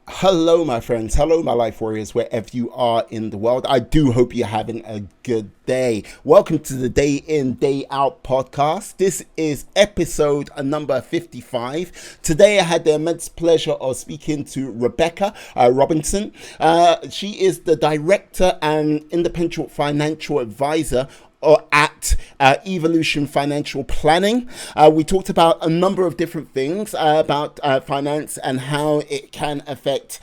Hello, my friends. Hello, my life warriors, wherever you are in the world. I do hope you're having a good day. Welcome to the Day In, Day Out podcast. This is episode number 55. Today, I had the immense pleasure of speaking to Rebecca Robertson. She is the director and independent financial advisor or at Evolution Financial Planning. We talked about a number of different things about finance and how it can affect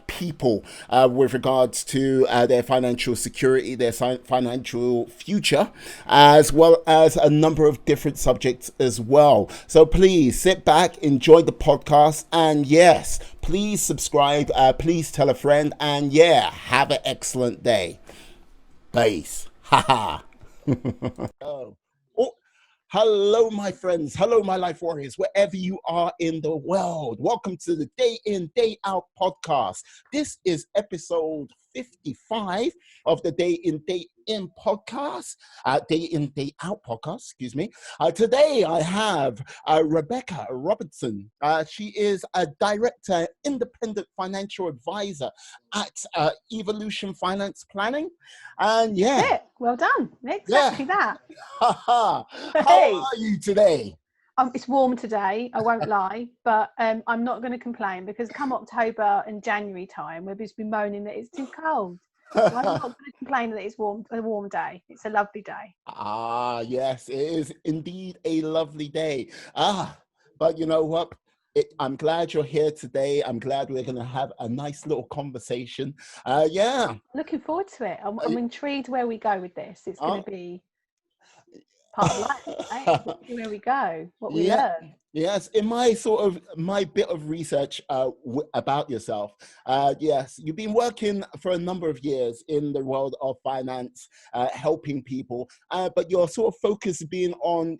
people with regards to their financial security, their financial future, as well as a number of different subjects as well. So please sit back, enjoy the podcast, and yes, please subscribe, please tell a friend, and yeah, have an excellent day. Peace. Haha. Oh, oh, hello, my friends. Hello, my life warriors, wherever you are in the world. Welcome to the Day In, Day Out podcast. This is episode 55 of the Day In, Day In podcast, Day In, Day Out podcast, excuse me. Today I have Rebecca Robertson. She is a director, independent financial advisor at Evolution Finance Planning. And That's yeah, it. Well done. yeah. Exactly that. How Hey, are you today? it's warm today. I won't lie, but I'm not going to complain because come October and January time, we'll just be moaning that it's too cold. So I'm not going to complain that it's warm. A warm day. It's a lovely day. Yes, it is indeed a lovely day. But you know what? I'm glad you're here today. I'm glad we're going to have a nice little conversation. Yeah. Looking forward to it. I'm Uh, intrigued where we go with this. It's going to be part of life, right? Let's see where we go, what we Yeah. learn. Yes, in my sort of my bit of research about yourself, yes, you've been working for a number of years in the world of finance, helping people, but your sort of focus being on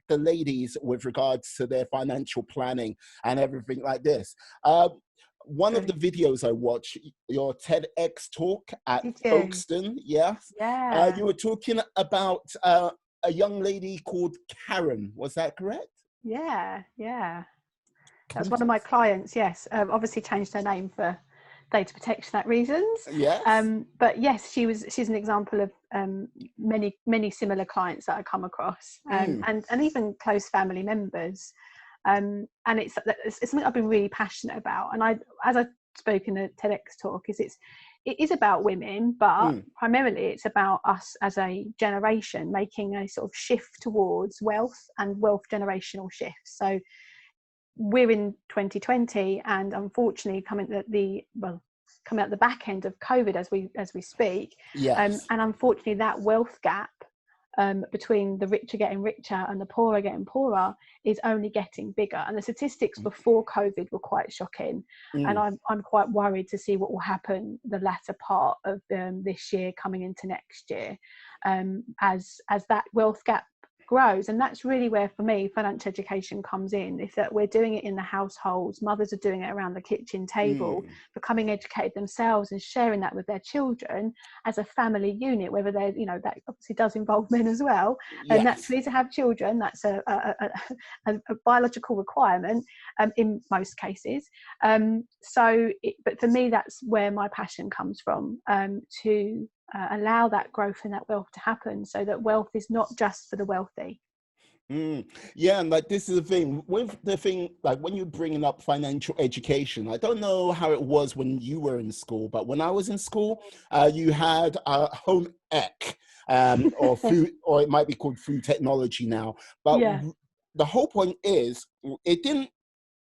the ladies with regards to their financial planning and everything like this. One of the Brilliant. videos I watched, your TEDx talk at Did you? Folkestone, yes, Yeah. you were talking about a young lady called Karen. Was that correct? Yeah. Yeah. That Can was you one of my clients, yes. Obviously changed her name for data protection act reasons. yes. But yes, she's an example of many similar clients that I come across, Mm, and even close family members. And it's something I've been really passionate about. And as I spoke in the TEDx talk, it is about women, but mm, primarily it's about us as a generation making a sort of shift towards wealth and wealth generational shifts. So we're in 2020, and unfortunately coming at the back end of COVID as we speak, yes. and unfortunately that wealth gap between the rich are getting richer and the poor are getting poorer is only getting bigger. And the statistics before COVID were quite shocking, and Mm, I'm quite worried to see what will happen the latter part of this year coming into next year, as that wealth gap grows. And that's really where, for me, financial education comes in. If that we're doing it in the households, mothers are doing it around the kitchen table, mm, becoming educated themselves and sharing that with their children as a family unit, whether they're, that obviously does involve men as well, and yes. naturally to have children, that's a biological requirement, in most cases. But for me, that's where my passion comes from, to allow that growth and that wealth to happen, so that wealth is not just for the wealthy. Mm. Yeah, and like this is the thing with the thing, like when you're bringing up financial education, I don't know how it was when you were in school, but when I was in school, you had home ec, or food, or it might be called food technology now. But Yeah. the whole point is, it didn't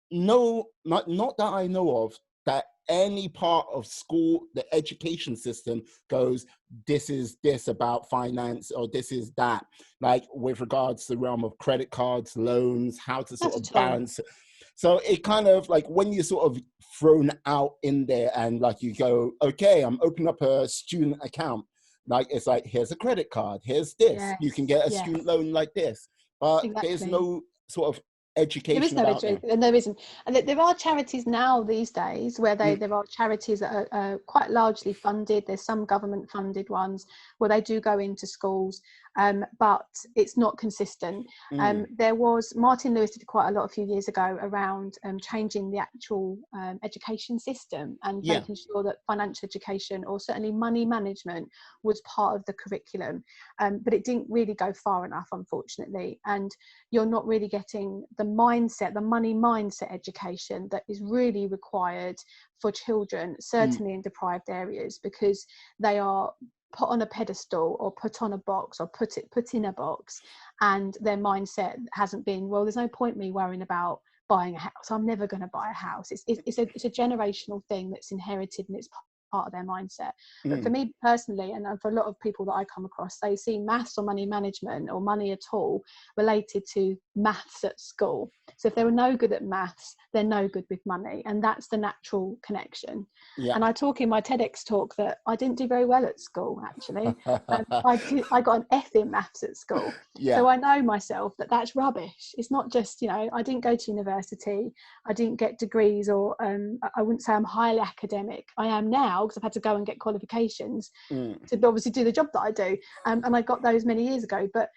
not that I know of, that any part of school, the education system goes, this is this about finance, or this is that, like with regards to the realm of credit cards, loans, how to Not sort of at all. balance it. So it kind of like when you're sort of thrown out in there and like you go, okay, I'm opening up a student account. Like it's like, here's a credit card, here's this. You can Yes, get a student yes, loan like this. But there's exactly. no sort of There is education no about them. education, and there isn't. And there are charities now these days where Mm, there are charities that are quite largely funded. There's some government funded ones where they do go into schools, but it's not consistent. There was, Martin Lewis did quite a lot a few years ago around changing the actual education system and making sure that financial education, or certainly money management, was part of the curriculum. But it didn't really go far enough, unfortunately. And you're not really getting the mindset, the money mindset education that is really required for children, certainly in deprived areas, because they are put on a pedestal or put on a box or put in a box, and their mindset hasn't been, well, there's no point me worrying about buying a house, I'm never going to buy a house. It's a generational thing that's inherited, and it's part of their mindset. But for me personally, and for a lot of people that I come across, they see maths or money management or money at all related to maths at school. So if they were no good at maths, they're no good with money, and that's the natural connection. And I talk in my TEDx talk that I didn't do very well at school, actually. I got an F in maths at school. So I know myself that that's rubbish. It's not just, I didn't go to university, I didn't get degrees, or I wouldn't say I'm highly academic. I am now, because I've had to go and get qualifications to obviously do the job that I do, and I got those many years ago, but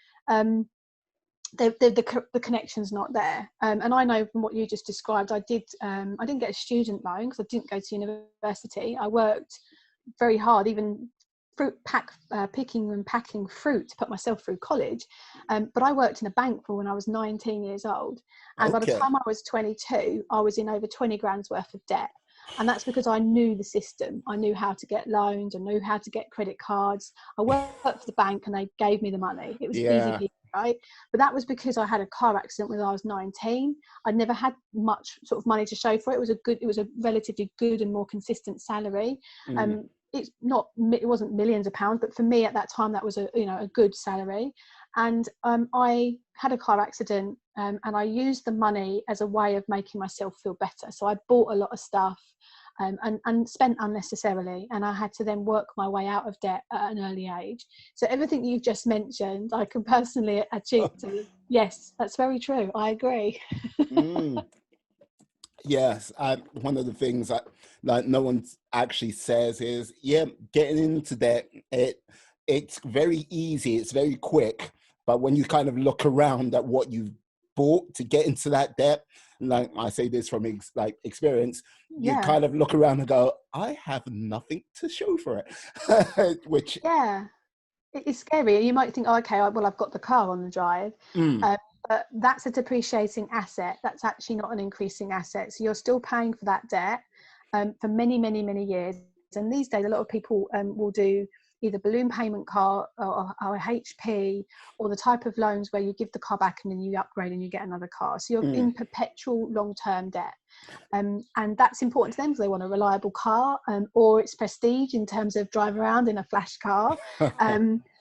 the connection's not there. And I know from what you just described, I didn't get a student loan because I didn't go to university. I worked very hard, even picking and packing fruit to put myself through college, but I worked in a bank for when I was 19 years old, and by the time I was 22 I was in over 20 grand's worth of debt. And that's because I knew the system. I knew how to get loans, I knew how to get credit cards. I worked for the bank and they gave me the money. It was easy peasy, right? But that was because I had a car accident when I was 19. I'd never had much sort of money to show for it. It was a relatively good and more consistent salary. It wasn't millions of pounds, but for me at that time that was a good salary. And I had a car accident, and I used the money as a way of making myself feel better. So I bought a lot of stuff and spent unnecessarily, and I had to then work my way out of debt at an early age. So everything you've just mentioned, I can personally achieve. Yes, that's very true. I agree. Yes, one of the things that like no one actually says is, getting into debt, it's very easy, it's very quick, but when you kind of look around at what you've bought to get into that debt, like I say this from experience, you kind of look around and go, I have nothing to show for it, which it's scary. You might think, oh, okay, well, I've got the car on the drive. But that's a depreciating asset. That's actually not an increasing asset. So you're still paying for that debt for many, many, many years. And these days, a lot of people will do either balloon payment car or HP, or the type of loans where you give the car back and then you upgrade and you get another car. So you're in perpetual long-term debt. And that's important to them because they want a reliable car, or it's prestige in terms of drive around in a flash car.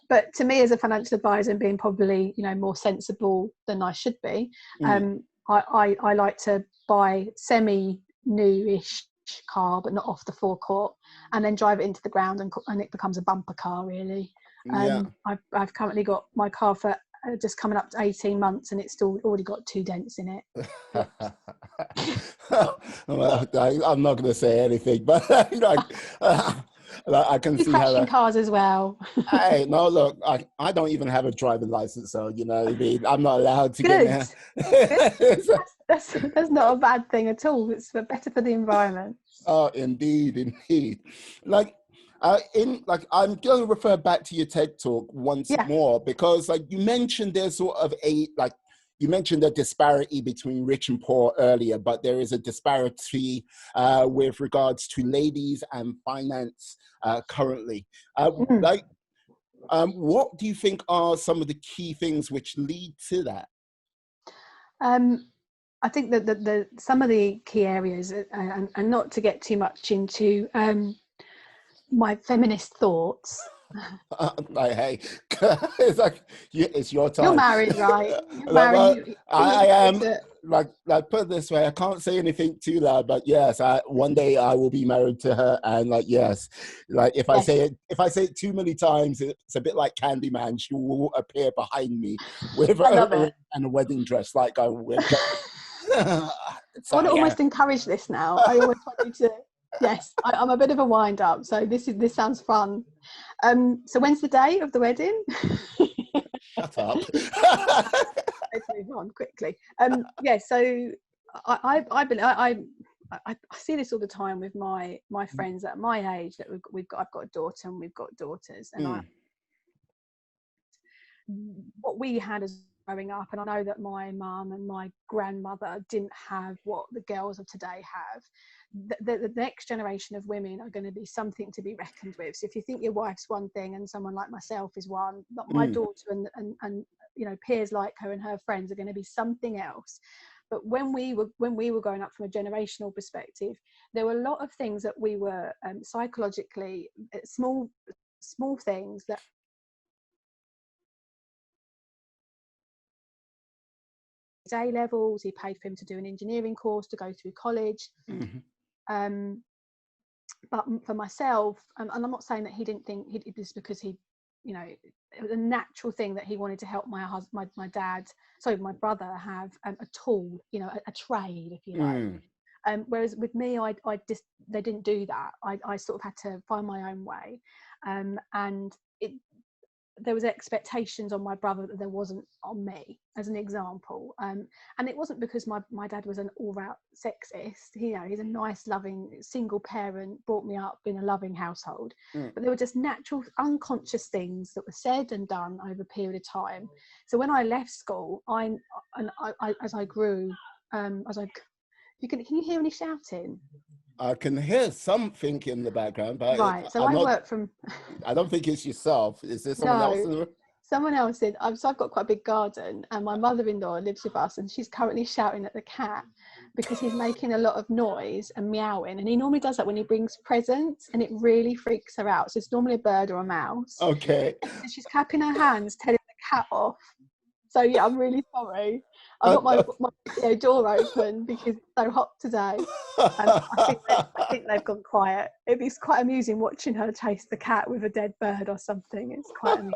But to me as a financial advisor, and being probably more sensible than I should be, I like to buy semi-newish car, but not off the forecourt, and then drive it into the ground, and it becomes a bumper car, really. I've currently got my car for just coming up to 18 months, and it's still already got 2 dents in it. Well, I'm not going to say anything, but I can see crashing cars as well. Hey, no, look, I don't even have a driving license, so I'm not allowed to get there. That's not a bad thing at all. It's better for the environment. Oh, indeed. I'm going to refer back to your TED talk once more, because you mentioned there's sort of you mentioned the disparity between rich and poor earlier, but there is a disparity with regards to ladies and finance currently. What do you think are some of the key things which lead to that? I think that some of the key areas, and not to get too much into my feminist thoughts. Hey, it's your time. You're married, right? You're married. I am. Put it this way, I can't say anything too loud, but yes, one day I will be married to her, and if I say it too many times, it's a bit like Candyman. She will appear behind me with a wedding dress, like I will. I want to almost encourage this now. I always want you to. Yes, I'm a bit of a wind up, so this sounds fun. So when's the day of the wedding? Shut up. Let's move on quickly. Yeah, so I see this all the time with my friends at my age, that I've got a daughter and we've got daughters, and what we had as growing up, and I know that my mum and my grandmother didn't have what the girls of today have. The next generation of women are going to be something to be reckoned with. So if you think your wife's one thing and someone like myself is one, my daughter and you know, peers like her and her friends are going to be something else. But when we were growing up from a generational perspective, there were a lot of things that we were psychologically small things that A levels. He paid for him to do an engineering course to go through college. But for myself, and I'm not saying that he didn't think it was because he, you know, it was a natural thing that he wanted to help my brother have a tool, you know, a trade, if you like. Whereas with me, they didn't do that. I sort of had to find my own way, and there was expectations on my brother that there wasn't on me, as an example. And it wasn't because my dad was an all-out sexist. You know, he's a nice, loving single parent, brought me up in a loving household. But there were just natural, unconscious things that were said and done over a period of time. So when I left school, as I grew, can you hear any shouting? I can hear something in the background, but right. So I don't think it's yourself. Is there someone else in the room? Someone else did. So I've got quite a big garden, and my mother-in-law lives with us, and she's currently shouting at the cat because he's making a lot of noise and meowing. And he normally does that when he brings presents, and it really freaks her out. So it's normally a bird or a mouse. Okay. And she's clapping her hands, telling the cat off. So yeah, I'm really sorry. I've got my door open because it's so hot today. I think they've gone quiet. It'd be quite amusing watching her chase the cat with a dead bird or something. It's quite amusing.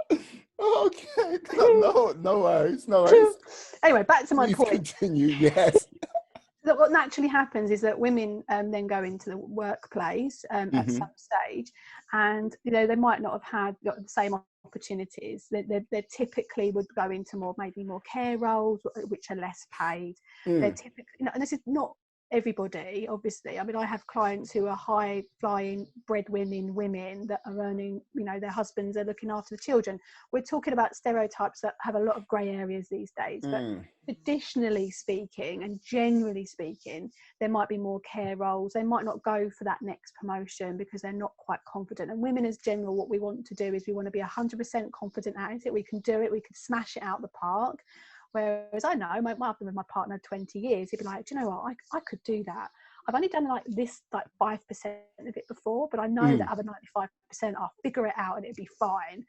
Okay. No worries. Anyway, back to my point. Continue. Yes. That what naturally happens is that women then go into the workplace at some stage, and you know, they might not have had the same opportunities. They typically would go into maybe more care roles, which are less paid. They're typically, you know, and this is not everybody, obviously. I mean, I have clients who are high flying breadwinning women that are earning, you know, their husbands are looking after the children. We're talking about stereotypes that have a lot of grey areas these days, but traditionally speaking and generally speaking, there might be more care roles. They might not go for that next promotion because they're not quite confident. And women as general, what we want to do is we want to be 100% confident at it. We can do it. We can smash it out the park. Whereas I know I've been with my partner 20 years, he'd be like, do you know what, I could do that. I've only done like this, like 5% of it before, but I know that other 95%, I'll figure it out and it'd be fine.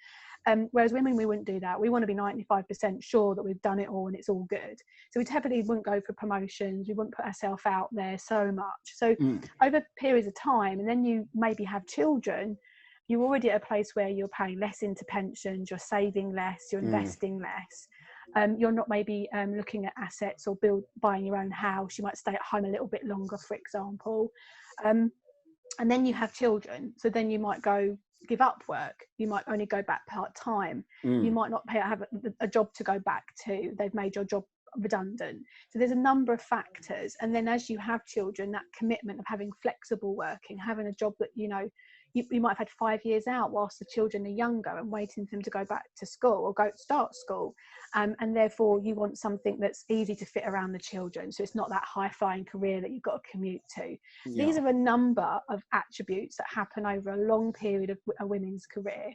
Whereas women, we wouldn't do that. We want to be 95% sure that we've done it all and it's all good. So we typically wouldn't go for promotions. We wouldn't put ourselves out there so much. So over periods of time, and then you maybe have children, you're already at a place where you're paying less into pensions, you're saving less, you're investing less. You're not maybe looking at assets or buying your own house. You might stay at home a little bit longer, for example. And then you have children. So then you might give up work. You might only go back part-time. You might not have a job to go back to. They've made your job redundant. So there's a number of factors. And then as you have children, that commitment of having flexible working, having a job that, you know, you might have had 5 years out whilst the children are younger and waiting for them to go back to school or start school. And therefore you want something that's easy to fit around the children. So it's not that high-flying career that you've got to commute to. Yeah. These are a number of attributes that happen over a long period of a women's career.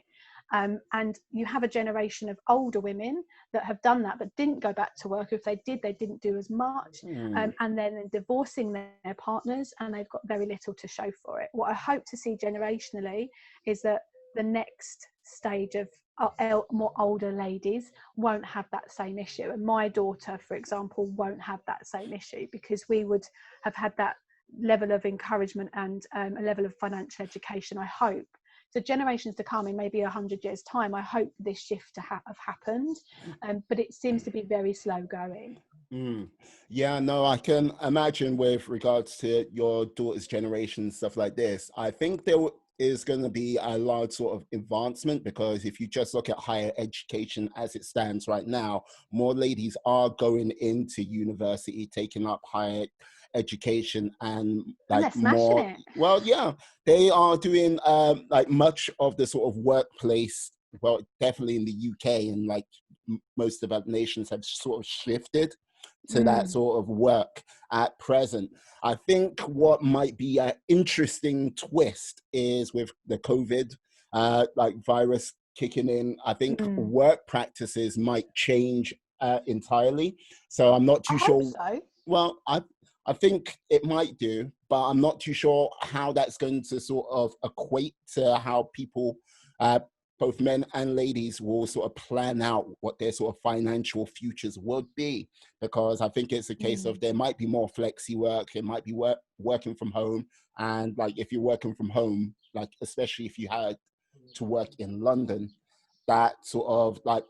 And you have a generation of older women that have done that but didn't go back to work. If they did, they didn't do as much, and then divorcing their partners, and they've got very little to show for it. What I hope to see generationally is that the next stage of more older ladies won't have that same issue, and my daughter, for example, won't have that same issue, because we would have had that level of encouragement and a level of financial education, I hope. So generations to come, in maybe 100 years' time, I hope this shift to have happened, but it seems to be very slow going. Mm. Yeah, no, I can imagine with regards to your daughter's generation, stuff like this. I think is going to be a large sort of advancement, because if you just look at higher education as it stands right now, more ladies are going into university, taking up higher education, and And they're like smashing more, it. well, yeah, they are doing like much of the sort of workplace. Well, definitely in the UK, and like most developed nations have sort of shifted to that Mm. sort of work at present. I think what might be an interesting twist is with the COVID like virus kicking in. I think Mm. work practices might change entirely. So I'm not I too hope sure. so. Well, I think it might do, but I'm not too sure how that's going to sort of equate to how people, uh, both men and ladies, will sort of plan out what their sort of financial futures would be. Because I think it's a case of Mm. there might be more flexi work, it might be working from home. And like if you're working from home, like especially if you had to work in London, that sort of like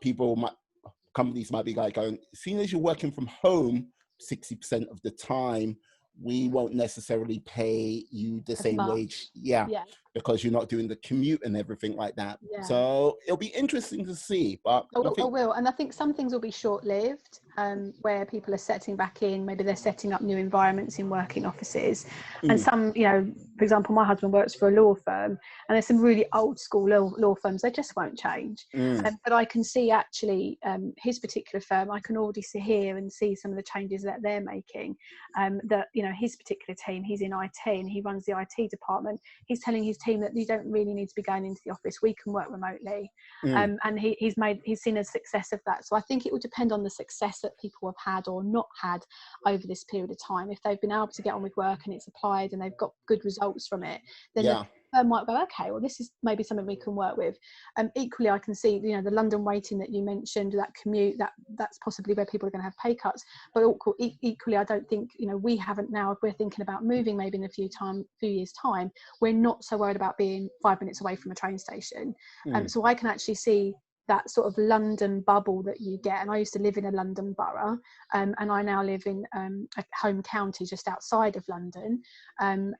companies might be like going, seeing as you're working from home 60% of the time, we won't necessarily pay you the As same wage. much. Yeah, Yeah. because you're not doing the commute and everything like that. Yeah. So it'll be interesting to see. But I I think, will, and I think some things will be short-lived, where people are setting back in. Maybe they're setting up new environments in working offices, and mm, some, for example, my husband works for a law firm, and there's some really old school law firms. They just won't change. mm, But I can see actually his particular firm. I can already hear and see some of the changes that they're making. That his particular team, he's in IT and he runs the IT department. He's telling his team that you don't really need to be going into the office. We can work remotely. mm, And he's seen a success of that. So I think it will depend on the success that people have had or not had over this period of time. If they've been able to get on with work and it's applied and they've got good results from it, then the yeah, firm might go, okay, well, this is maybe something we can work with. Equally, I can see the London waiting that you mentioned, that commute, that's possibly where people are going to have pay cuts. But equally, I don't think we haven't now. If we're thinking about moving, maybe in a few years' time, we're not so worried about being 5 minutes away from a train station. mm, So I can actually see that sort of London bubble that you get. And I used to live in a London borough, and I now live in a home county just outside of London. And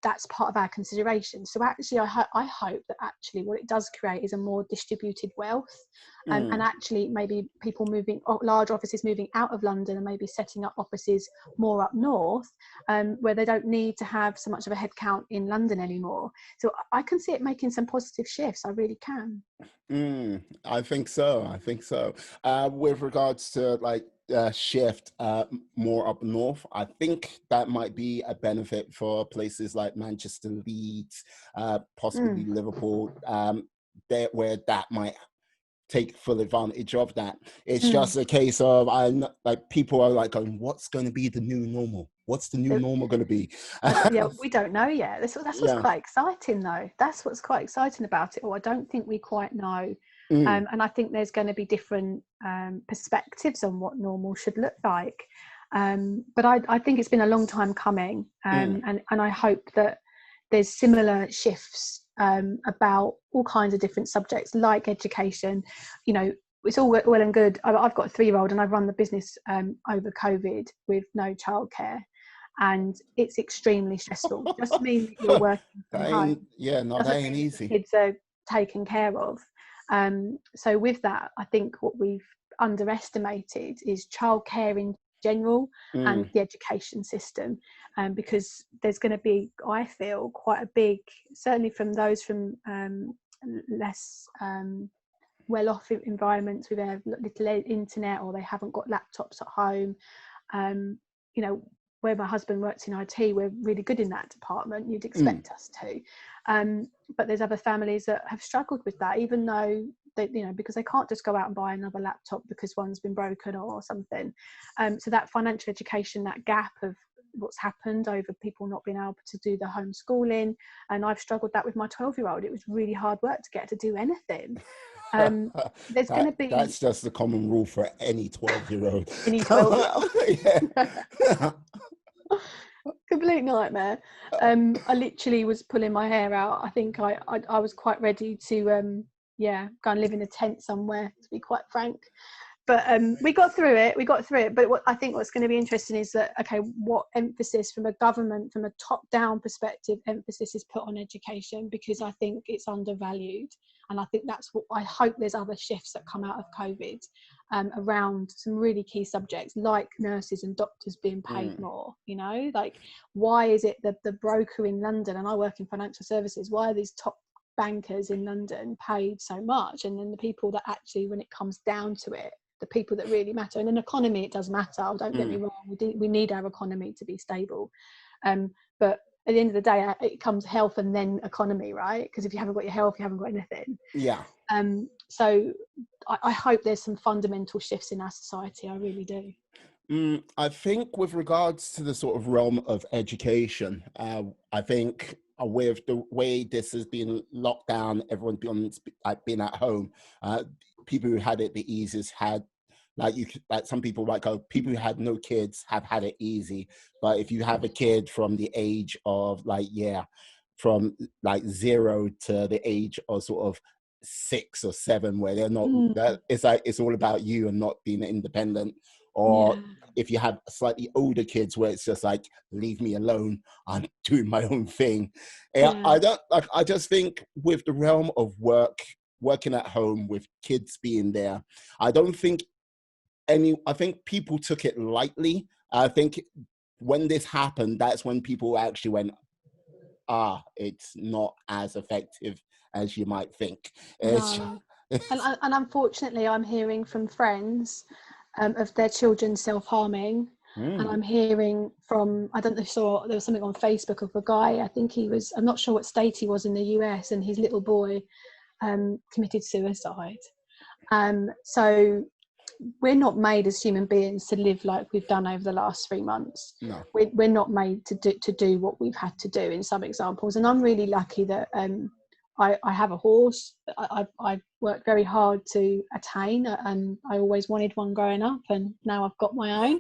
that's part of our consideration. So actually, I hope that actually what it does create is a more distributed wealth, and mm. actually maybe people moving, large offices moving out of London and maybe setting up offices more up north, where they don't need to have so much of a headcount in London anymore. So I can see it making some positive shifts. I really can. I think so. I think so. With regards to like shift more up north, I think that might be a benefit for places like Manchester, Leeds, possibly Mm. Liverpool, there where that might take full advantage of that. It's Mm. just a case of like people are like going, what's going to be the new normal? What's the new So, normal going to be? yeah, we don't know yet. That's what's Yeah. quite exciting, though. That's what's quite exciting about it. Or I don't think we quite know. Mm, And I think there's going to be different perspectives on what normal should look like. But I think it's been a long time coming, mm, and I hope that there's similar shifts about all kinds of different subjects like education. It's all well and good. I've got a 3-year-old and I've run the business over COVID with no childcare, and it's extremely stressful. It doesn't mean that you're working from that home. ain't, yeah, no, that Doesn't ain't mean that the easy. kids are taken care of. So with that, I think what we've underestimated is childcare in general and Mm, the education system, because there's going to be, I feel, quite a big, certainly from those from less well-off environments with a little internet, or they haven't got laptops at home. um, you know where my husband works in IT, we're really good in that department. You'd mm. expect us to, but there's other families that have struggled with that, even though they, because they can't just go out and buy another laptop because one's been broken or something. So that financial education, that gap of what's happened over people not being able to do the homeschooling, and I've struggled that with my 12-year-old. It was really hard work to get her to do anything. There's going to be That's just the common rule for any 12-year-old. any 12-year-old. Yeah. Complete nightmare. I literally was pulling my hair out. I think I was quite ready to go and live in a tent somewhere, to be quite frank. but we got through it. But I think what's going to be interesting is that, okay, what emphasis from a government, from a top-down perspective, emphasis is put on education, because I think it's undervalued. And I think that's what I hope there's other shifts that come out of COVID around some really key subjects, like nurses and doctors being paid more. You know, like, why is it that the broker in London, and I work in financial services, why are these top bankers in London paid so much, and then the people that actually, when it comes down to it, the people that really matter, and in economy it does matter, don't get me wrong, we need our economy to be stable, but at the end of the day it comes health and then economy, right? Because if you haven't got your health, you haven't got anything. So I hope there's some fundamental shifts in our society. I really do. I think with regards to the sort of realm of education, I think with the way this has been locked down, everyone's been at home. People who had it the easiest had, like some people might go, people who had no kids have had it easy. But if you have a kid from the age of from like 0 to the age of sort of 6 or 7, where they're not, it's like it's all about you and not being independent. Or if you have slightly older kids where it's just like, leave me alone, I'm doing my own thing. I just think with the realm of working at home with kids being there, I think people took it lightly. I think when this happened, that's when people actually went, it's not as effective as you might think. No. And unfortunately, I'm hearing from friends of their children self-harming. And I'm hearing from, I don't know if you saw, there was something on Facebook of a guy, I think I'm not sure what state he was in the US, and his little boy committed suicide. So we're not made as human beings to live like we've done over the last 3 months. No. We're not made to do what we've had to do in some examples. And I'm really lucky that I have a horse. I worked very hard to attain, and I always wanted one growing up, and now I've got my own.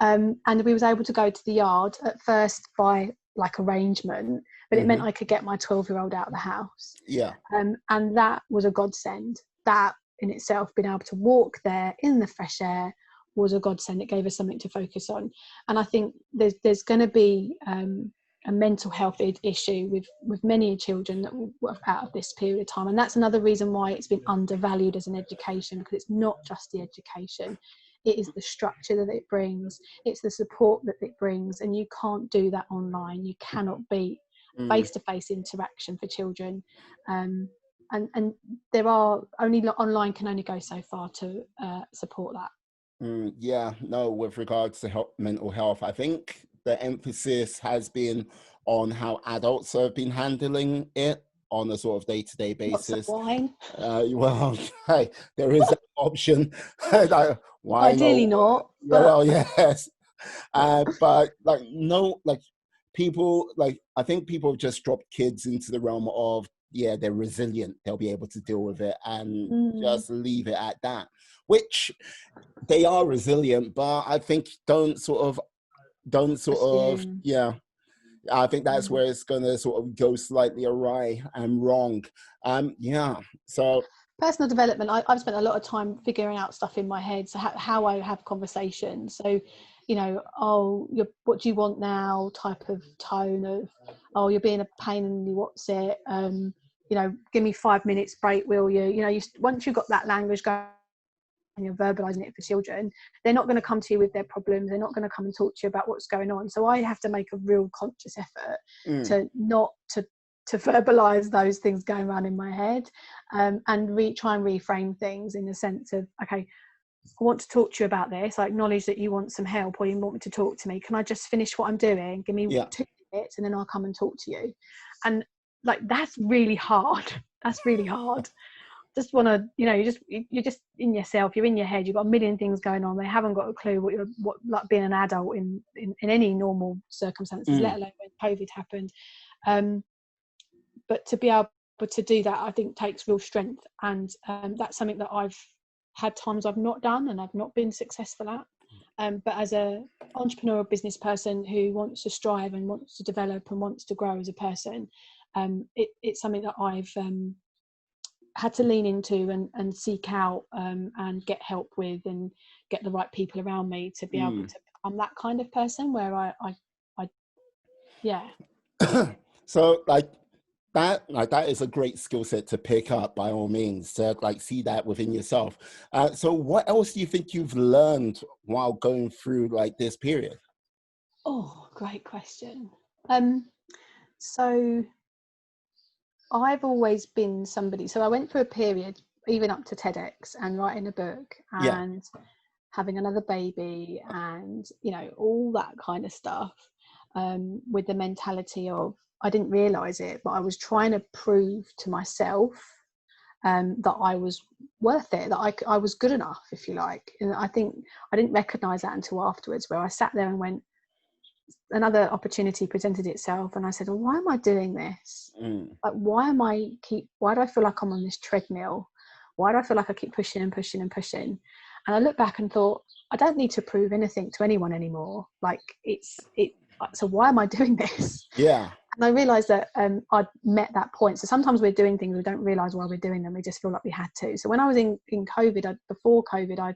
And we was able to go to the yard at first by like arrangement, but it meant I could get my 12-year-old out of the house. And that was a godsend. That in itself, being able to walk there in the fresh air, was a godsend. It gave us something to focus on. And I think there's going to be a mental health issue with many children that will work out of this period of time. And that's another reason why it's been undervalued as an education, because it's not just the education. It is the structure that it brings. It's the support that it brings. And you can't do that online. You cannot beat face-to-face interaction for children. And there are online can only go so far to support that. With regards to mental health, I think the emphasis has been on how adults have been handling it on a sort of day-to-day basis. Lots of wine. Hey, there is an option. Wine, ideally not. Yes. But people, I think people have just dropped kids into the realm of, they're resilient, they'll be able to deal with it, and just leave it at that, which they are resilient, but I think don't sort of I think that's where it's going to sort of go slightly awry and wrong. So personal development, I've spent a lot of time figuring out stuff in my head, so how I have conversations. So, what do you want now type of tone of, you're being a pain in the what's it, give me 5 minutes break, will you? Once you've got that language going and you're verbalizing it for children, they're not going to come to you with their problems. They're not going to come and talk to you about what's going on. So I have to make a real conscious effort to not to verbalize those things going around in my head, and try and reframe things in the sense of, okay, I want to talk to you about this. I acknowledge that you want some help, or you want me to talk to me. Can I just finish what I'm doing? Give me 2 minutes and then I'll come and talk to you. And that's really hard. That's really hard. Just want to, you're just in yourself, you're in your head, you've got a million things going on. They haven't got a clue what like being an adult in any normal circumstances, let alone when COVID happened. But to be able to do that, I think takes real strength. And that's something that I've had times I've not done and I've not been successful at. But as an entrepreneurial business person who wants to strive and wants to develop and wants to grow as a person, it's something that had to lean into and seek out and get help with and get the right people around me to be able to become that kind of person where I yeah. So that is a great skill set to pick up, by all means, to like see that within yourself. So what else do you think you've learned while going through like this period? Oh, great question. So I've always been somebody, so I went through a period even up to TEDx and writing a book Yeah. and having another baby and, you know, all that kind of stuff, with the mentality of, I didn't realize it, but I was trying to prove to myself that I was worth it, that I was good enough, if you like. And I think I didn't recognize that until afterwards, where I sat there and went, another opportunity presented itself and I said, well, why am I doing this? Like, why do I feel like I'm on this treadmill? Why do I feel like I keep pushing and pushing and pushing? And I looked back and thought, I don't need to prove anything to anyone anymore. Like, so why am I doing this? Yeah. And I realized that I'd met that point. So sometimes we're doing things, we don't realize why we're doing them. We just feel like we had to. So when I was in COVID, before COVID, I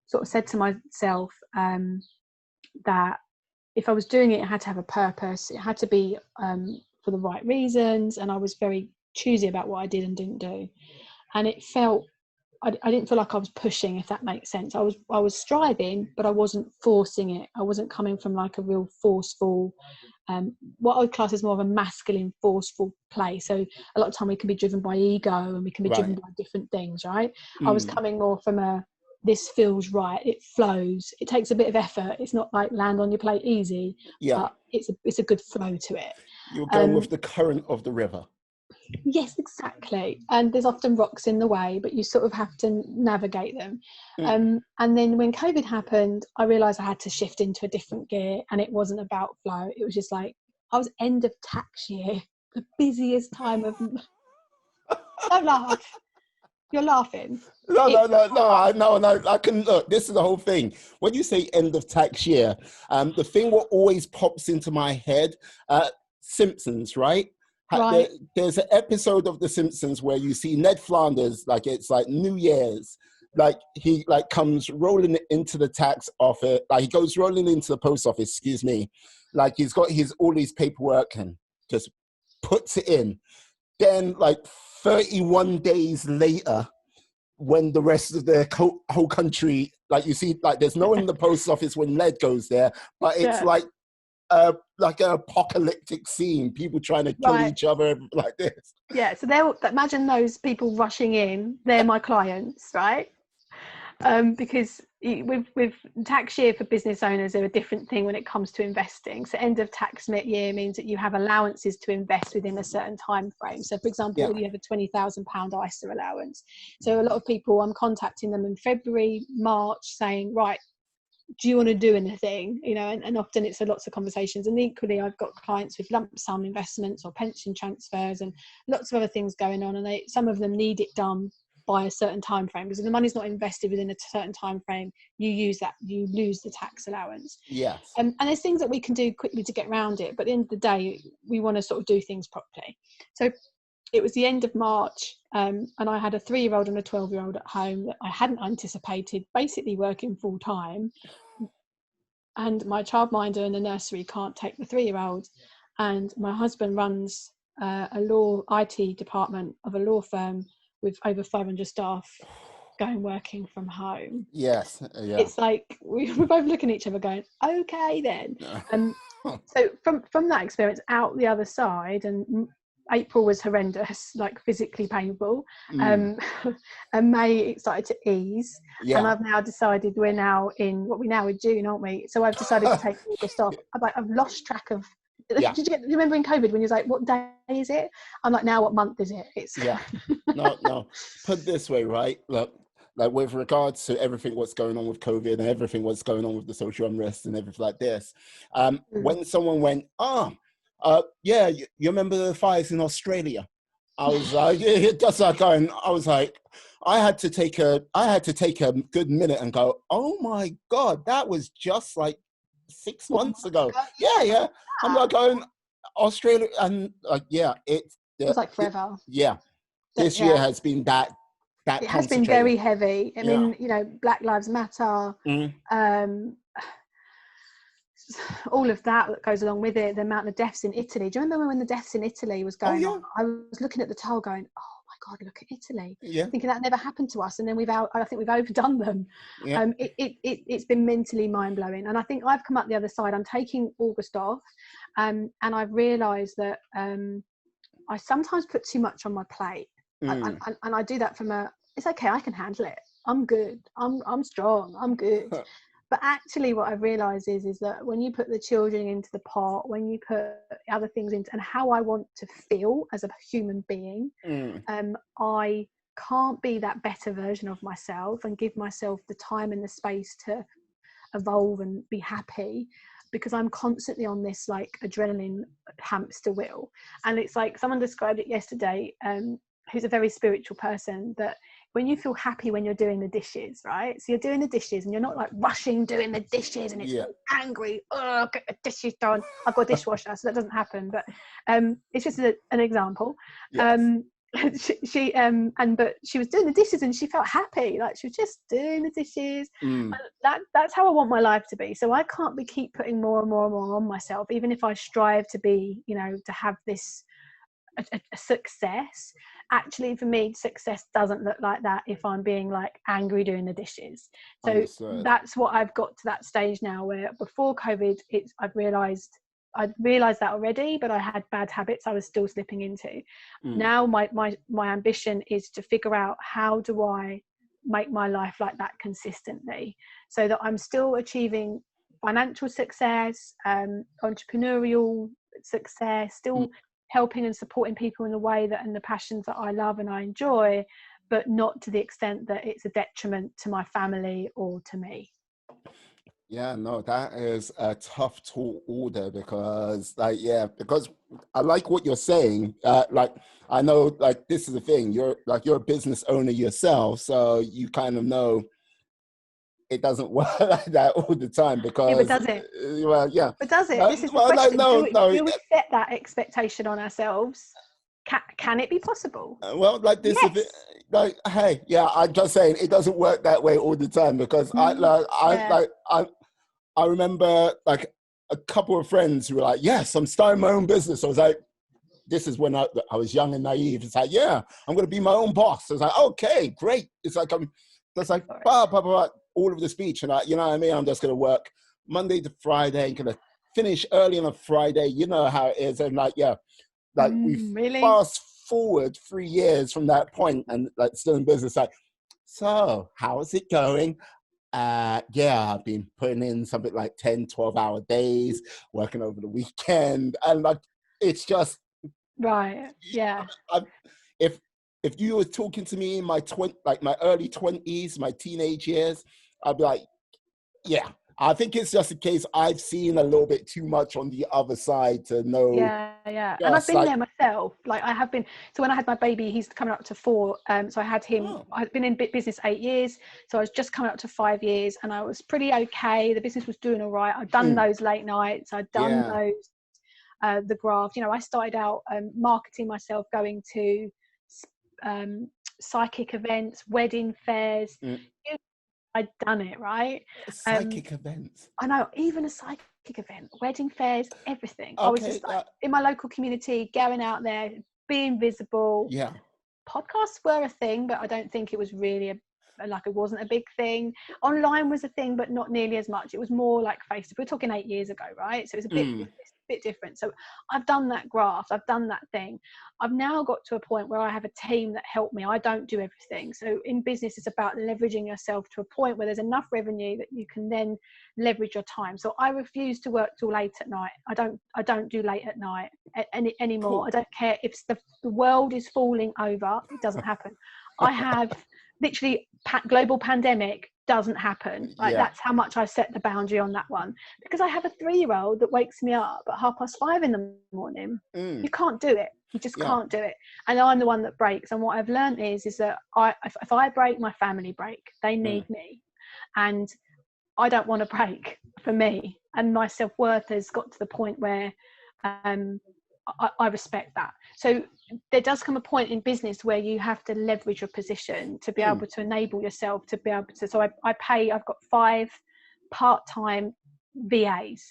sort of said to myself that if I was doing it, it had to have a purpose. It had to be for the right reasons. And I was very choosy about what I did and didn't do. And it felt, I didn't feel like I was pushing, if that makes sense. I was striving, but I wasn't forcing it. I wasn't coming from like a real forceful, what I would class as more of a masculine, forceful place. So a lot of time we can be driven by ego and we can be driven by different things, right? I was coming more from this feels right, it flows, it takes a bit of effort, it's not like land on your plate easy, but it's a good flow to it. You're going with the current of the river. Yes, exactly. And there's often rocks in the way, but you sort of have to navigate them. And then when COVID happened, I realized I had to shift into a different gear, and it wasn't about flow. It was just like, I was end of tax year, the busiest time of don't laugh, you're laughing. No, I can look. This is the whole thing. When you say end of tax year, the thing what always pops into my head, Simpsons, right? Right. There's an episode of The Simpsons where you see Ned Flanders, like it's like New Year's, like he like comes rolling into the tax office, like he goes rolling into the post office, excuse me, like he's got all his paperwork and just puts it in. Then like 31 days later, when the rest of the whole country, like you see, like there's no one in the post office when Ned goes there, but it's like an apocalyptic scene, people trying to kill each other like this. Yeah, so imagine those people rushing in, they're my clients, right? Because with tax year for business owners, they're a different thing when it comes to investing. So end of tax year means that you have allowances to invest within a certain time frame. So for example, you have a £20,000 ISA allowance. So a lot of people, I'm contacting them in February, March saying, right, do you want to do anything? You know, and often it's lots of conversations. And equally, I've got clients with lump sum investments or pension transfers and lots of other things going on. And some of them need it done by a certain time frame, because if the money's not invested within a certain time frame, you lose the tax allowance. Yes. And there's things that we can do quickly to get around it, but at the end of the day, we want to sort of do things properly. So it was the end of March, and I had a 3-year-old and a 12-year-old at home that I hadn't anticipated, basically working full time, and my childminder in the nursery can't take the 3-year-old, and my husband runs a law IT department of a law firm with over 500 staff working from home. Yes. Yeah. It's like we're both looking at each other going, okay then. So from that experience out the other side, and April was horrendous, like physically painful. And May it started to ease. And I've now decided we're now in June, aren't we? So I've decided to take August off. I've lost track of. Did you remember in COVID when you're like, what day is it? I'm like, now what month is it? It's no. Put it this way, right? Look, like with regards to everything what's going on with COVID and everything what's going on with the social unrest and everything like this, when someone went, you remember the fires in Australia? I was like, just like going, I was like, I had to take a good minute and go, oh my God, that was just like 6 months ago. Yeah. I'm like going Australia, and like, it was like forever. this year has been that it has been very heavy. I mean, you know, Black Lives Matter, all of that goes along with it. The amount of deaths in Italy. Do you remember when the deaths in Italy was going on? I was looking at the toll going, oh my God, look at Italy. Thinking that never happened to us. And then I think we've overdone them. It's been mentally mind-blowing. And I think I've come up the other side. I'm taking August off. And I've realised that I sometimes put too much on my plate. And I do that from it's okay, I can handle it. I'm good. I'm strong. I'm good. But actually what I've realised is that when you put the children into the pot, when you put other things into, and how I want to feel as a human being, I can't be that better version of myself and give myself the time and the space to evolve and be happy, because I'm constantly on this like adrenaline hamster wheel. And it's like someone described it yesterday, who's a very spiritual person, that when you feel happy when you're doing the dishes, right? So you're doing the dishes and you're not like rushing doing the dishes and it's angry, oh, get the dishes done. I've got a dishwasher, so that doesn't happen. But it's just an example. Yes. But she was doing the dishes and she felt happy, like she was just doing the dishes. That's how I want my life to be. So I can't keep putting more and more and more on myself, even if I strive to be, you know, to have this a success. Actually, for me, success doesn't look like that if I'm being like angry doing the dishes. So Understood. That's what I've got to that stage now, where before COVID, I'd realised that already, but I had bad habits I was still slipping into. Now my ambition is to figure out, how do I make my life like that consistently, so that I'm still achieving financial success, entrepreneurial success, still helping and supporting people in the way that, and the passions that I love and I enjoy, but not to the extent that it's a detriment to my family or to me. Yeah, no, that is a tough tall order, because because I like what you're saying. Like, I know, like, this is the thing, you're a business owner yourself, so you kind of know it doesn't work like that all the time, because but does it? Well, yeah. But does it? This is the question. Do we set that expectation on ourselves? Can it be possible? Well, like this, yes. Like, hey, yeah, I'm just saying it doesn't work that way all the time, because I remember like a couple of friends who were like, yes, I'm starting my own business. I was like, this is when I was young and naive. It's like, yeah, I'm going to be my own boss. I was like, okay, great. It's like, blah, blah, blah, all of the speech. And you know what I mean? I'm just going to work Monday to Friday, going to finish early on a Friday. You know how it is. And like, yeah, like we fast forward 3 years from that point and like still in business. Like, so how is it going? I've been putting in something like 10, 12-hour days, working over the weekend. And like, it's just, right. Yeah. If you were talking to me in my my early 20s, my teenage years, I'd be like, yeah, I think it's just a case I've seen a little bit too much on the other side to know. Yeah. And I've been there myself. Like, I have been. So when I had my baby, he's coming up to 4. So I had him. I've been in business 8 years. So I was just coming up to 5 years, and I was pretty okay. The business was doing all right. I'd done those late nights. I'd done those, the graft. You know, I started out marketing myself, going to psychic events, wedding fairs. I'd done it, right? Psychic events. I know, even a psychic event, wedding fairs, everything. Okay, I was just like in my local community, going out there, being visible. Yeah. Podcasts were a thing, but I don't think it was really it wasn't a big thing. Online was a thing, but not nearly as much. It was more like Facebook. We're talking 8 years ago, right? So it was a bit different. So I've done that graft. I've done that thing. I've now got to a point where I have a team that help me. I don't do everything. So in business, it's about leveraging yourself to a point where there's enough revenue that you can then leverage your time. So I refuse to work till late at night. I don't do late at night anymore. Cool. I don't care if the world is falling over. It doesn't happen. I have literally global pandemic doesn't happen. Like, that's how much I set the boundary on that one, because I have a 3-year-old that wakes me up at 5:30 in the morning. You can't do it. You just can't do it. And I'm the one that breaks. And what I've learned is that if I break, my family break. They need me, and I don't want to break for me. And my self-worth has got to the point where I respect that. So there does come a point in business where you have to leverage your position to be able to enable yourself to be able to. So I've got 5 part-time VAs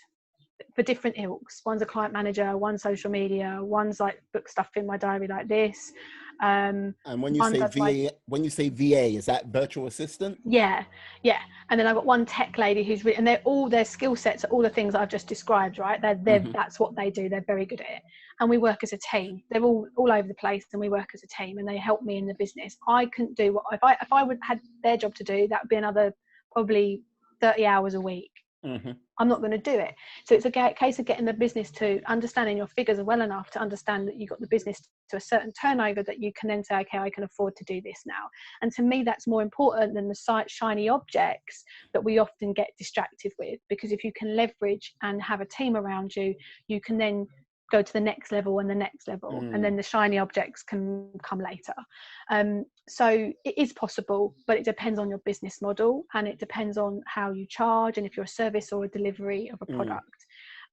for different ilks. One's a client manager, one's social media, one's like book stuff in my diary like this. And when you say VA, is that virtual assistant? Yeah. And then I've got one tech lady who's and they're all, their skill sets are all the things that I've just described, right? That's what they do. They're very good at it. And we work as a team. They're all over the place, and we work as a team, and they help me in the business. I couldn't do what if I would had their job to do, that would be another probably 30 hours a week. I'm not going to do it. So it's a case of getting the business to understanding your figures are well enough to understand that you've got the business to a certain turnover that you can then say, okay, I can afford to do this now. And to me, that's more important than the shiny objects that we often get distracted with, because if you can leverage and have a team around you, you can then go to the next level and the next level, and then the shiny objects can come later. So it is possible, but it depends on your business model, and it depends on how you charge, and if you're a service or a delivery of a product.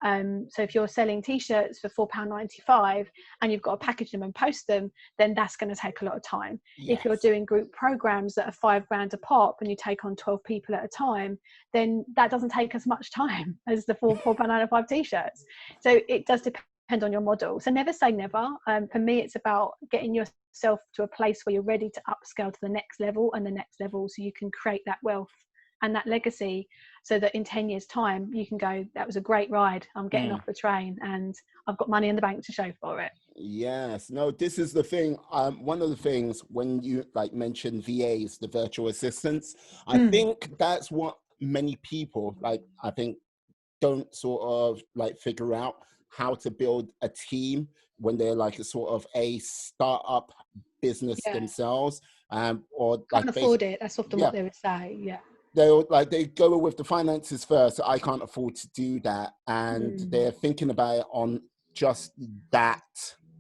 So if you're selling t-shirts for £4.95 and you've got to package them and post them, then that's going to take a lot of time. If you're doing group programs that are £5,000 a pop and you take on 12 people at a time, then that doesn't take as much time as the £4.95 t-shirts. So it does depend on your model. So never say never. For me, it's about getting yourself to a place where you're ready to upscale to the next level and the next level, so you can create that wealth and that legacy, so that in 10 years time you can go, that was a great ride, I'm getting off the train and I've got money in the bank to show for it. Yes, no, this is the thing. One of the things when you like mentioned VAs, the virtual assistants, I think that's what many people I think don't sort of like figure out how to build a team when they're like a sort of a startup business themselves, or can't afford it. That's often what they would say. They go with the finances first. I can't afford to do that, and they're thinking about it on just that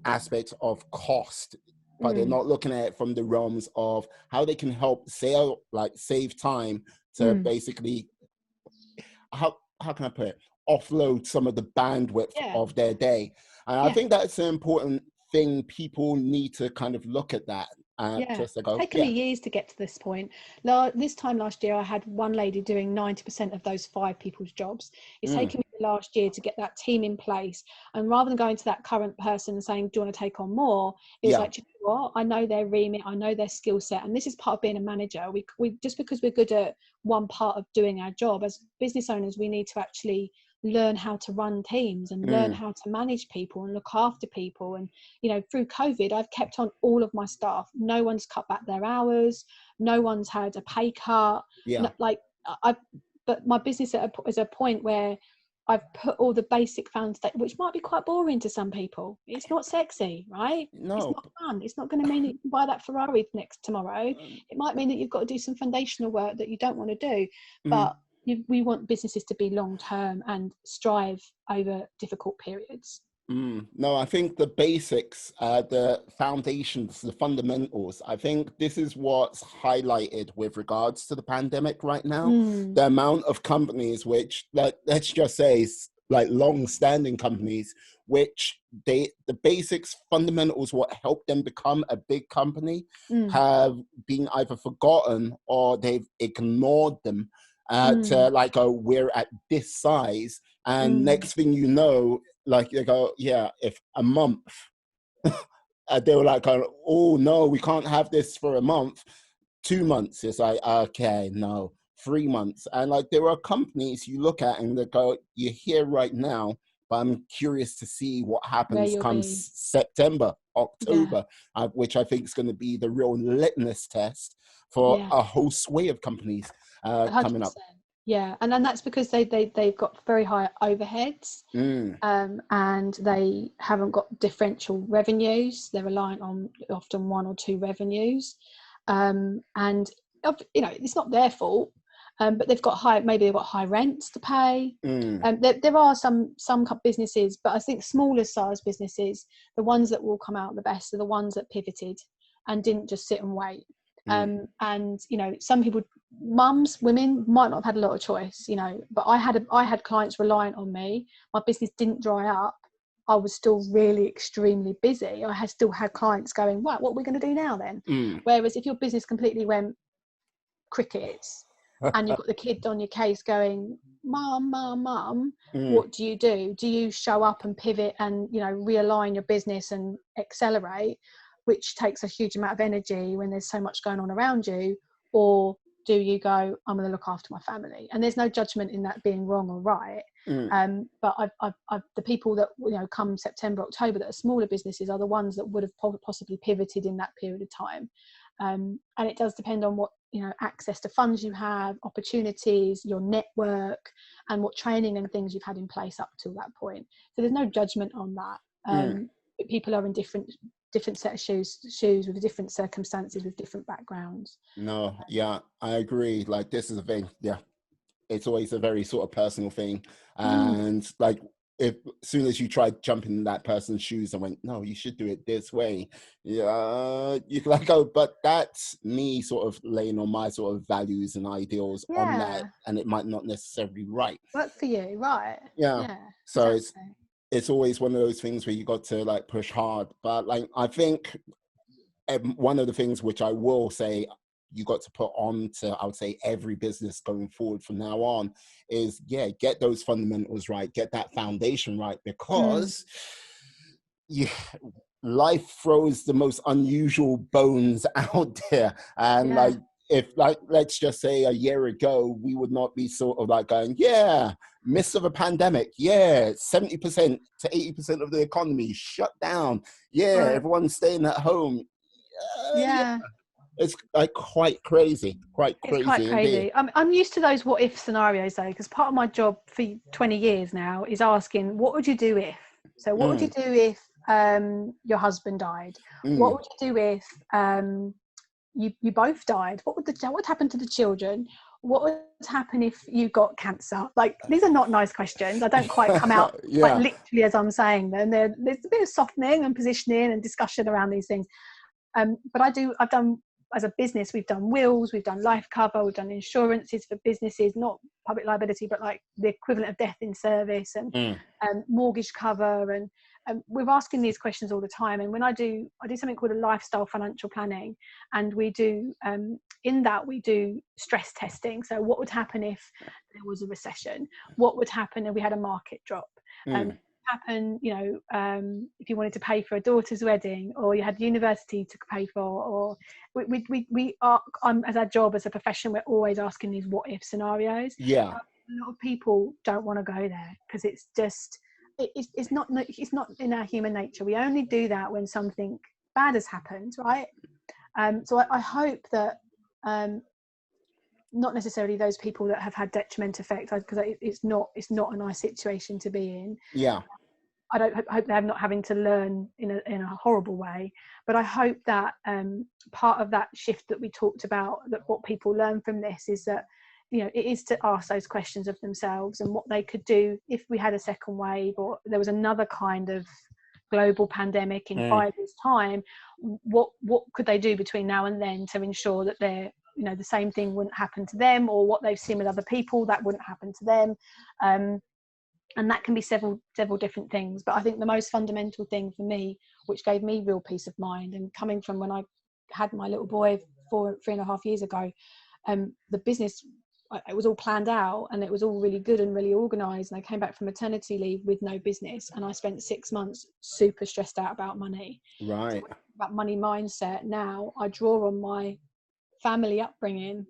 aspect of cost, but they're not looking at it from the realms of how they can help save time to basically, how can I put it, offload some of the bandwidth of their day. And I think that's an important thing. People need to kind of look at that. Just to go, it's taken me years to get to this point. This time last year, I had one lady doing 90% of those 5 people's jobs. It's taken me the last year to get that team in place. And rather than going to that current person and saying, do you want to take on more? It was like, you know what? I know their remit, I know their skill set. And this is part of being a manager. We just because we're good at one part of doing our job, as business owners, we need to actually learn how to run teams and learn how to manage people and look after people. And through COVID, I've kept on all of my staff. No one's cut back their hours, no one's had a pay cut. But my business is a point where I've put all the basic foundation, which might be quite boring to some people. It's not sexy, right? No, it's not fun. It's not going to mean that you can buy that Ferrari tomorrow. It might mean that you've got to do some foundational work that you don't want to do, but we want businesses to be long-term and strive over difficult periods. No, I think the basics, the foundations, the fundamentals, I think this is what's highlighted with regards to the pandemic right now. The amount of companies which, let's just say, like long-standing companies, which the basics, fundamentals, what helped them become a big company, have been either forgotten or they've ignored them. To we're at this size, and next thing you know, they go, if a month, they were like, oh no, we can't have this for a month. 2 months, it's like, okay, no, 3 months. And there are companies you look at and they go, you're here right now, but I'm curious to see what happens come September, October, which I think is going to be the real litmus test for a whole sway of companies coming up. And then that's because they've got very high overheads, and they haven't got differential revenues. They're reliant on often 1 or 2 revenues, and it's not their fault, but they've got high rents to pay. There are some businesses, but I think smaller size businesses, the ones that will come out the best are the ones that pivoted and didn't just sit and wait. And some people, women might not have had a lot of choice, but I had clients reliant on me. My business didn't dry up I was still really extremely busy. I had still had clients going, what are we going to do now then? Whereas if your business completely went crickets and you've got the kid on your case going, mum, what do? Do you show up and pivot and, you know, realign your business and accelerate, which takes a huge amount of energy when there's so much going on around you? Or do you go, I'm going to look after my family? And there's no judgment in that being wrong or right. But I've the people that, you know, come September, October, that are smaller businesses are the ones that would have possibly pivoted in that period of time. And it does depend on what, you know, access to funds you have, opportunities, your network, and what training and things you've had in place up till that point. So there's no judgment on that. People are in different set of shoes with different circumstances, with different backgrounds. No, yeah, I agree. Like, this is a thing. Yeah, it's always a very sort of personal thing. And like, if as soon as you try jumping in that person's shoes and went, no, you should do it this way, yeah, you can like go, but that's me sort of laying on my sort of values and ideals on that, and it might not necessarily work for you, right? Yeah. So exactly. it's always one of those things where you got to like push hard. But like, I think one of the things which I will say you got to put on to, I would say, every business going forward from now on is, yeah, get those fundamentals right, get that foundation right, because life throws the most unusual bones out there. And like, if like, let's just say a year ago, we would not be sort of like going, yeah, midst of a pandemic, 70% to 80% of the economy shut down. Everyone's staying at home. It's like quite crazy indeed. I'm used to those what if scenarios though, because part of my job for 20 years now is asking, what would you do if? So what would you do if your husband died? What would you do if you both died? What would happen to the children? What would happen if you got cancer? Like, these are not nice questions. I don't quite come out quite literally as I'm saying them. There's a bit of softening and positioning and discussion around these things. But I've done, as a business, we've done wills, we've done life cover, we've done insurances for businesses, not public liability, but like the equivalent of death in service, and mortgage cover. And we're asking these questions all the time. And when I do something called a lifestyle financial planning, and we do, in that we do stress testing. So what would happen if there was a recession? What would happen if we had a market drop? Happen, you know, if you wanted to pay for a daughter's wedding, or you had university to pay for, or we are, as our job as a profession, we're always asking these what if scenarios. A lot of people don't want to go there because it's just it's not in our human nature. We only do that when something bad has happened, right? So I hope that not necessarily those people that have had detrimental effects, because it's not a nice situation to be in. I hope they're not having to learn in a horrible way, but I hope that part of that shift that we talked about, that what people learn from this is that, you know, it is to ask those questions of themselves and what they could do if we had a second wave, or there was another kind of global pandemic in 5 years' time. What could they do between now and then to ensure that they're, you know, the same thing wouldn't happen to them, or what they've seen with other people that wouldn't happen to them. And that can be several different things. But I think the most fundamental thing for me, which gave me real peace of mind, and coming from when I had my little boy 3.5 years ago, the business, it was all planned out and it was all really good and really organised. And I came back from maternity leave with no business, and I spent 6 months super stressed out about money. Right. So about money mindset. Now I draw on my family upbringing,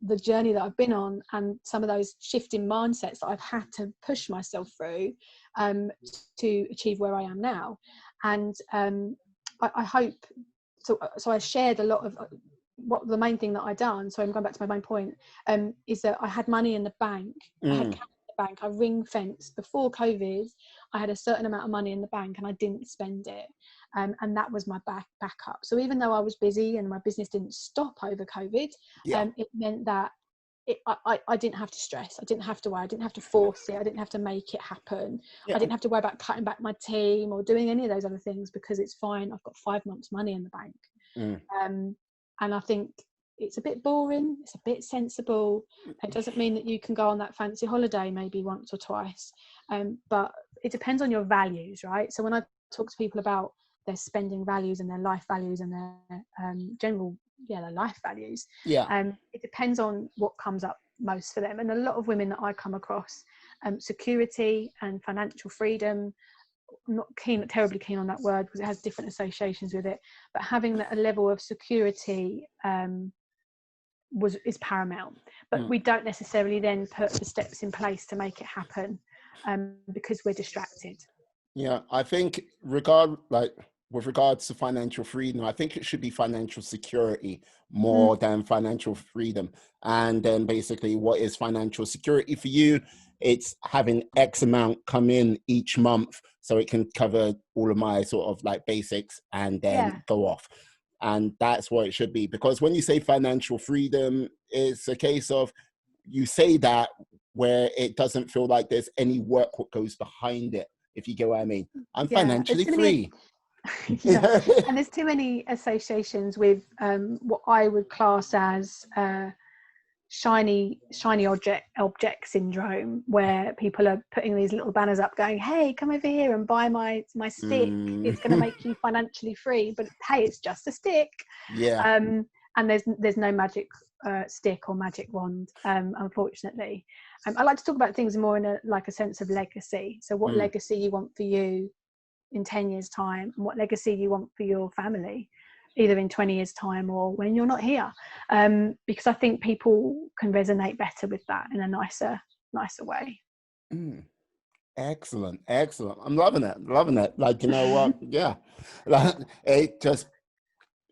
the journey that I've been on, and some of those shifting mindsets that I've had to push myself through to achieve where I am now. And I hope so I shared a lot of what the main thing that I done. So I'm going back to my main point, is that I had money in the bank. I had cash in the bank. I ring fenced before COVID. I had a certain amount of money in the bank and I didn't spend it. And that was my backup. So even though I was busy and my business didn't stop over COVID, it meant that I didn't have to stress. I didn't have to worry. I didn't have to force it. I didn't have to make it happen. I didn't have to worry about cutting back my team or doing any of those other things, because it's fine. I've got 5 months money in the bank. And I think it's a bit boring. It's a bit sensible. It doesn't mean that you can go on that fancy holiday maybe once or twice. But it depends on your values, right? So when I talk to people about their spending values and their life values and their general, their life values, Yeah. it depends on what comes up most for them. And a lot of women that I come across, security and financial freedom, I'm not terribly keen on that word because it has different associations with it, but having a level of security is paramount. But we don't necessarily then put the steps in place to make it happen because we're distracted. Yeah, I think with regards to financial freedom, I think it should be financial security more than financial freedom. And then basically, what is financial security for you? It's having X amount come in each month so it can cover all of my sort of like basics and then go off. And that's what it should be. Because when you say financial freedom, it's a case of you say that where it doesn't feel like there's any work what goes behind it, if you get what I mean. I'm financially free. And there's too many associations with what I would class as shiny object syndrome, where people are putting these little banners up going, hey, come over here and buy my stick, it's going to make you financially free, but hey, it's just a stick. And there's no magic stick or magic wand, unfortunately. I like to talk about things more in a sense of legacy. So what legacy you want for you in 10 years time, and what legacy you want for your family either in 20 years time or when you're not here, because I think people can resonate better with that in a nicer way. Excellent. I'm loving it. Like, you know what? Like, it just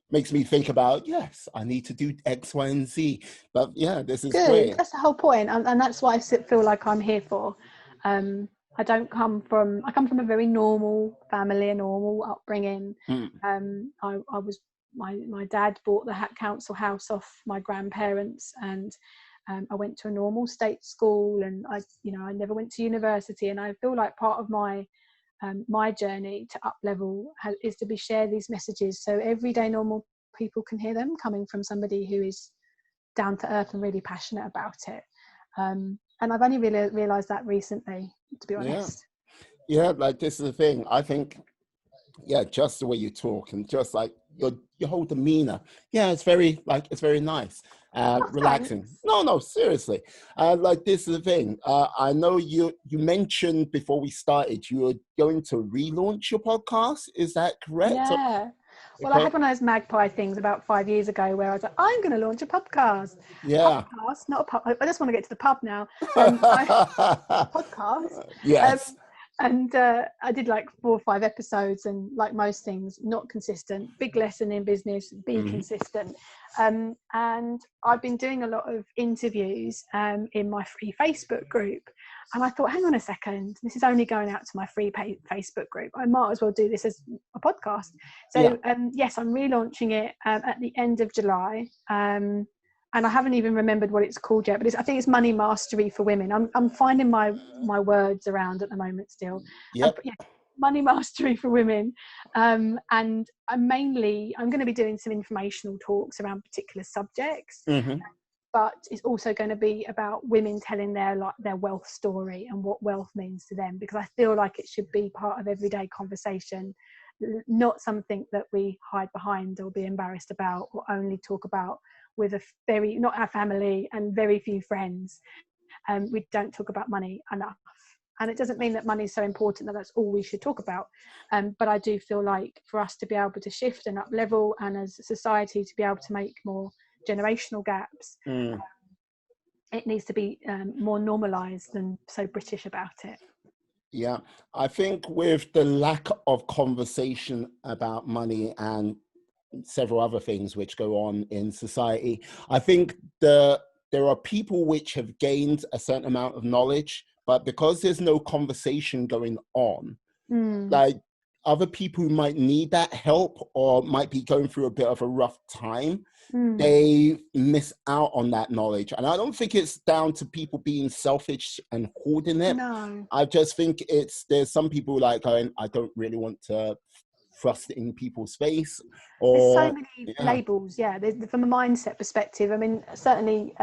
makes me think about, yes, I need to do X, Y, and Z. But yeah, this is good. great. That's the whole point, and that's what I feel like I'm here for. I come from a very normal family, a normal upbringing. My dad bought the council house off my grandparents, and I went to a normal state school, and I never went to university. And I feel like part of my journey to up level is to share these messages so everyday normal people can hear them, coming from somebody who is down to earth and really passionate about it. And I've only really realised that recently, to be honest. Yeah, like this is the thing. I think, just the way you talk and just like your whole demeanor. It's very nice. Relaxing. Thanks. No, seriously. Like this is the thing. I know you mentioned before we started you were going to relaunch your podcast. Is that correct? Yeah. Well, I had one of those magpie things about 5 years ago where I was like, I'm going to launch a podcast. Yeah. Podcast, not a pub. I just want to get to the pub now. Podcast. Yes. And I did like 4 or 5 episodes, and like most things, not consistent. Big lesson in business, be consistent. And I've been doing a lot of interviews in my free Facebook group. And I thought, hang on a second, this is only going out to my free Facebook group. I might as well do this as a podcast. So yes, I'm relaunching it at the end of July. And I haven't even remembered what it's called yet, but I think it's Money Mastery for Women. I'm finding my words around at the moment still. Money Mastery for Women. And I'm going to be doing some informational talks around particular subjects, but it's also going to be about women telling their wealth story and what wealth means to them, because I feel like it should be part of everyday conversation, not something that we hide behind or be embarrassed about or only talk about with not our family and very few friends. We don't talk about money enough, and it doesn't mean that money is so important that that's all we should talk about, but I do feel like for us to be able to shift and up level, and as a society to be able to make more generational gaps, it needs to be more normalized than so British about it. Yeah, I think with the lack of conversation about money and several other things which go on in society, I think there are people which have gained a certain amount of knowledge, but because there's no conversation going on, like other people who might need that help or might be going through a bit of a rough time, they miss out on that knowledge. And I don't think it's down to people being selfish and hoarding it. No. I just think there's some people like going, I don't really want to thrust it in people's face. Or there's so many labels, from a mindset perspective. I mean, certainly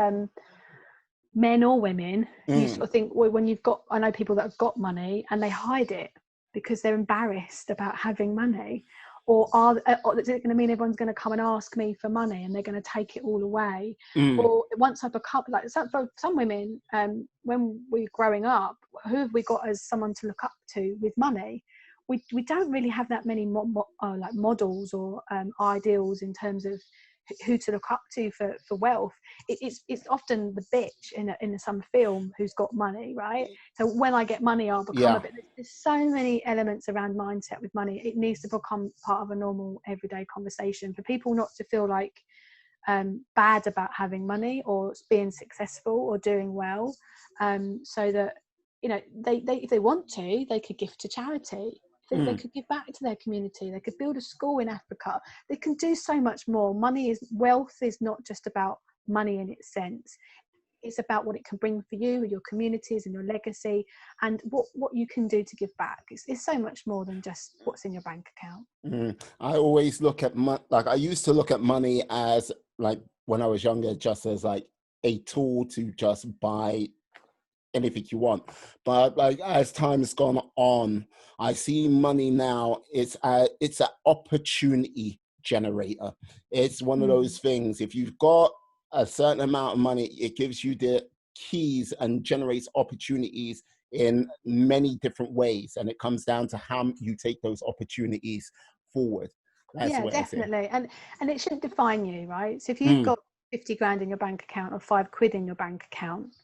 men or women, you Mm. sort of think, well, when you've got, I know people that have got money and they hide it because they're embarrassed about having money, or is it going to mean everyone's going to come and ask me for money and they're going to take it all away? Mm. Or once I become like for some women, when we're growing up, who have we got as someone to look up to with money? We don't really have that many like models or ideals in terms of who to look up to for wealth. It's often the bitch in some film who's got money, right? So when I get money, I'll become a bit. There's so many elements around mindset with money. It needs to become part of a normal everyday conversation for people not to feel like bad about having money or being successful or doing well, so that they if they want to, they could give to charity. They could give back to their community. They could build a school in Africa. They can do so much more. Wealth is not just about money in its sense. It's about what it can bring for you and your communities and your legacy, and what you can do to give back. It's so much more than just what's in your bank account. I always look at I used to look at money as, like, when I was younger, just as like a tool to just buy anything you want. But like, as time has gone on, I see money now, it's an opportunity generator. It's one of those things, if you've got a certain amount of money, it gives you the keys and generates opportunities in many different ways, and it comes down to how you take those opportunities forward. That's Yeah, what I say. definitely. And it shouldn't define you, right? So if you've got 50 grand in your bank account or £5 in your bank account,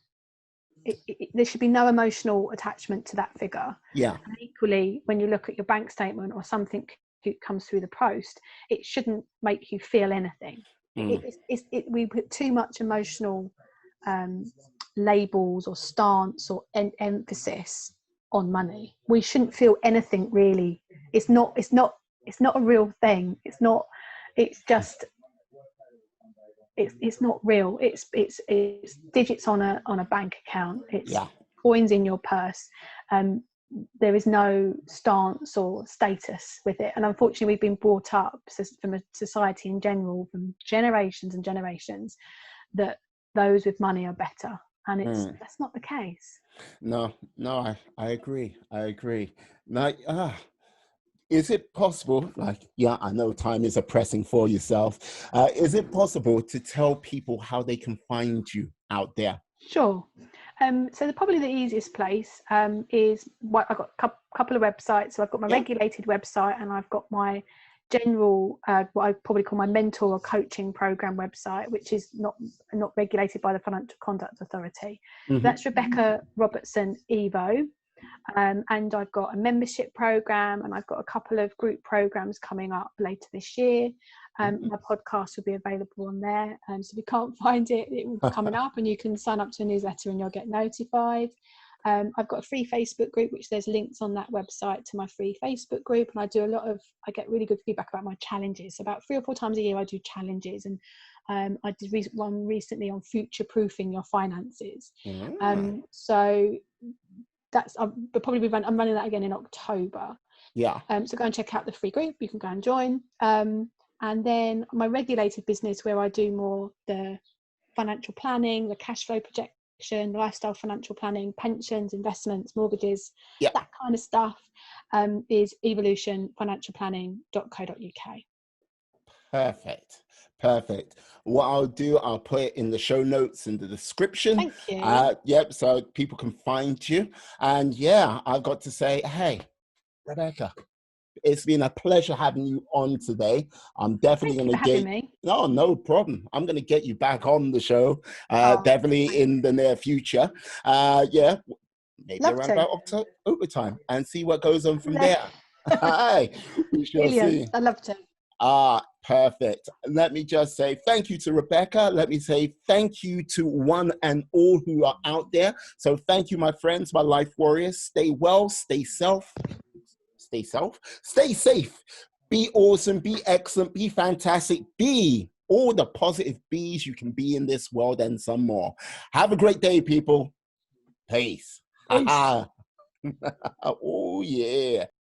there should be no emotional attachment to that figure. Yeah. And equally, when you look at your bank statement or something comes through the post, it shouldn't make you feel anything. We put too much emotional labels or stance or emphasis on money. We shouldn't feel anything, really. It's not a real thing. It's not real. It's digits on a bank account. It's coins in your purse. There is no stance or status with it. And unfortunately, we've been brought up from a society in general, from generations and generations, that those with money are better. And that's not the case. No, I agree. Like, is it possible, like, I know time is pressing for yourself. Is it possible to tell people how they can find you out there? Sure. So probably the easiest place is I've got a couple of websites. So I've got my regulated website, and I've got my general, what I probably call my mentor or coaching program website, which is not regulated by the Financial Conduct Authority. That's Rebecca Robertson Evo. And I've got a membership program, and I've got a couple of group programs coming up later this year. My podcast will be available on there. So if you can't find it, it will be coming up, and you can sign up to a newsletter and you'll get notified. I've got a free Facebook group, which there's links on that website to my free Facebook group. And I get really good feedback about my challenges. So about 3 or 4 times a year, I do challenges. And I did one recently on future-proofing your finances. So I'm running that again in October. So go and check out the free group. You can go and join. And then my regulated business, where I do more the financial planning, the cash flow projection, lifestyle financial planning, pensions, investments, mortgages, that kind of stuff, is evolutionfinancialplanning.co.uk. Perfect. What I'll do, I'll put it in the show notes in the description. Thank you. So people can find you. And I've got to say, hey, Rebecca, it's been a pleasure having you on today. I'm definitely going to having me. No problem. I'm going to get you back on the show, definitely in the near future. Maybe around about October time, and see what goes on from there. Hi, we shall see. I'd love to. Perfect. Let me just say thank you to Rebecca. Let me say thank you to one and all who are out there. So thank you, my friends, my life warriors. Stay well, stay safe, be awesome, be excellent, be fantastic, be all the positive bees you can be in this world, and some more. Have a great day, people. Peace. Oh, yeah.